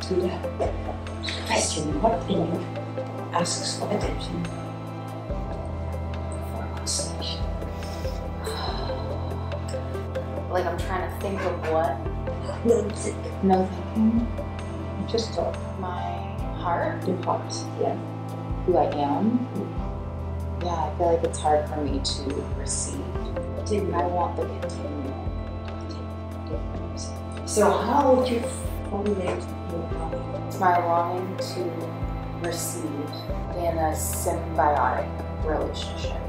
to the question, what in you asks for attention? For a constellation. Like I'm trying to think of what. No think. No thinking. Just talk. My heart. Your heart, yeah. Who I am. Yeah, I feel like it's hard for me to receive. I want the continuum. So how would you formulate your longing? It's my longing to receive in a symbiotic relationship.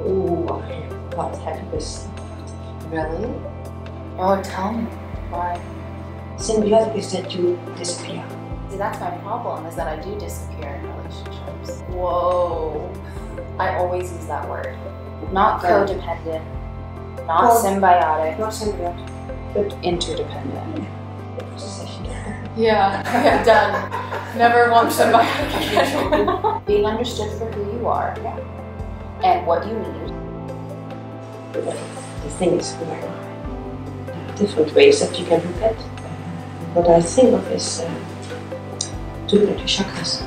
Oh, what happiness. Really? Oh, tell me. Why? Symbiotic is that you disappear. See, that's my problem, is that I do disappear in relationships. Whoa. I always use that word. Not codependent, not symbiotic. Not symbiotic. But interdependent. It was a session. Yeah, done. Never want symbiotic. Being understood for who you are, and what you need. The thing is, there are different ways that you can look at. What I think of is to look at your chakras,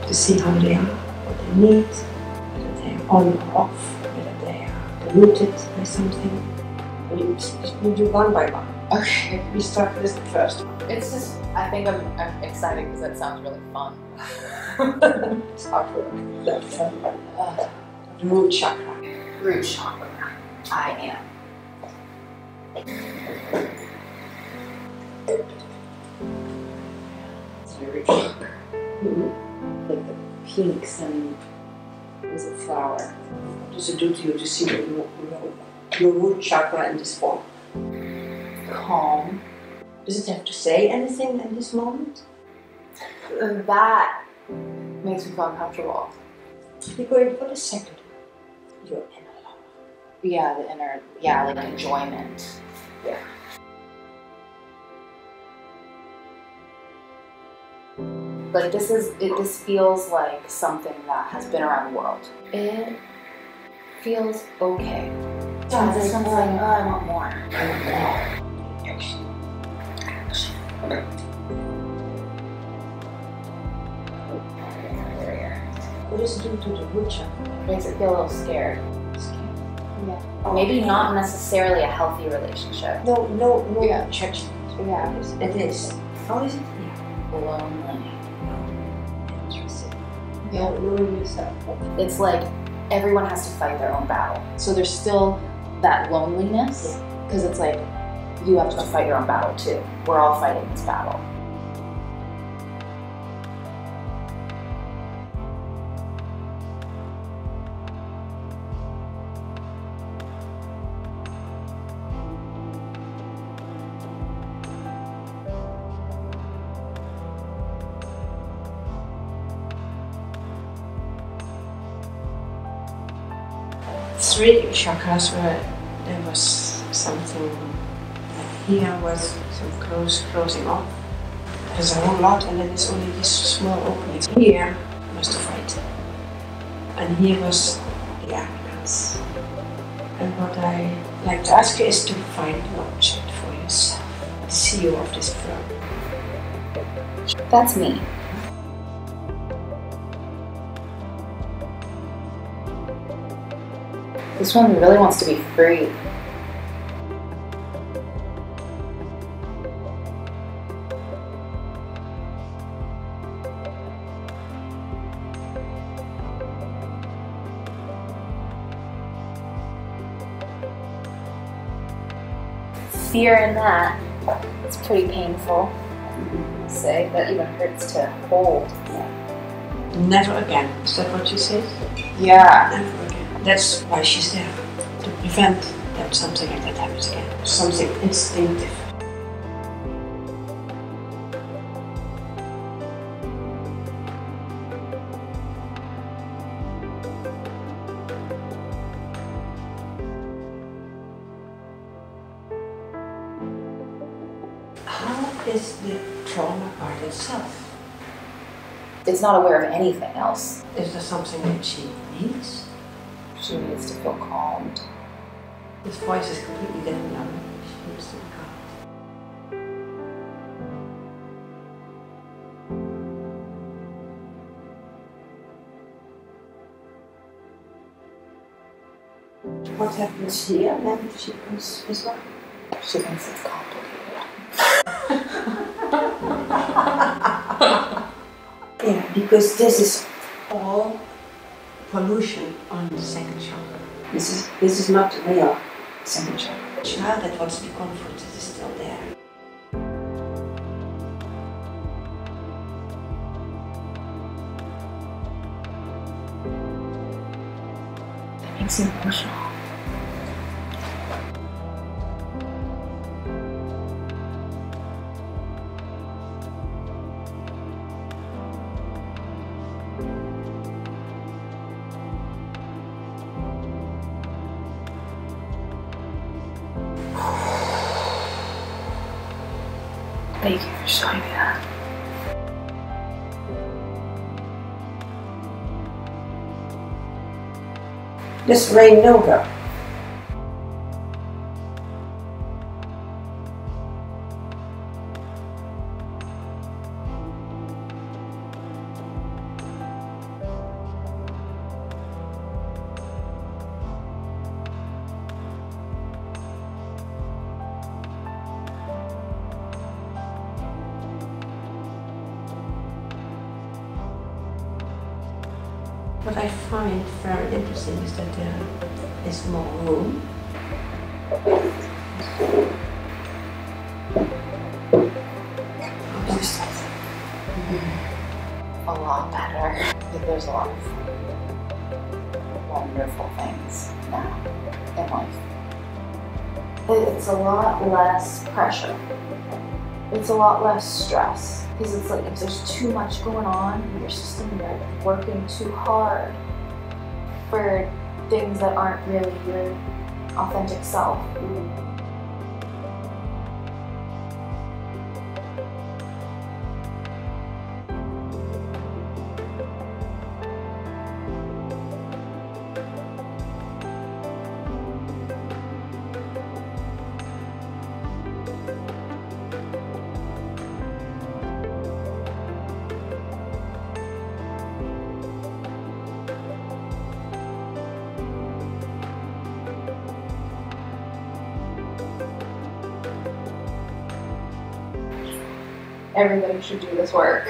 to see how they are, what they need, whether they are on or off, whether they are polluted by something. We do one by one. Okay. We start with the first one. It's just, I think I'm excited because that sounds really fun. It's hard work. The root chakra. Root chakra. I am. It's my root chakra. Like the pinks and there's a flower. What does it do to you to see your root chakra in this form? Calm. Does it have to say anything in this moment? That makes me feel uncomfortable. You're going for the second. Your inner love. Yeah, the inner, like enjoyment. Yeah. Like this feels like something that has been around the world. It feels okay. Yeah, this one's like, oh, I want more. Action. What does it do to the root chakra? Makes it feel a little scared. Yeah. Maybe not necessarily a healthy relationship. No judgment. Yeah. It is. How is it here? Lonely. Interesting. Yeah. Knowing yourself. It's like everyone has to fight their own battle. So there's still that loneliness, because it's like you have to go fight your own battle too. We're all fighting this battle. Three chakras where there was something here was some closing off. There's a whole lot and then there's only this small opening. Here was the fight. And here was the arrogance. And what I like to ask you is to find an object for yourself. The CEO of this firm. That's me. This one really wants to be free. Fear in that. It's pretty painful. Say that even hurts to hold. Never again. Is that what you said? Yeah. Never again. That's why she's there. To prevent that something like that happens again. Something instinctive. How is the trauma part itself? It's not aware of anything else. Is there something that she needs? She needs to feel calmed. His voice is completely dead now. She needs to be calmed. what happens here then if she comes this way? She thinks it's complicated. Yeah, because this is all pollution on the second chakra. This is not real second chakra. The child that wants to be comforted is still there. That makes you emotional. Thank you for showing me that. This Rain no-go. What I find very interesting is that there is more room. A lot better. There's a lot of wonderful things now in life. It's a lot less pressure. It's a lot less stress. Because it's like if there's too much going on in your system, you're working too hard for things that aren't really your authentic self. Everybody should do this work.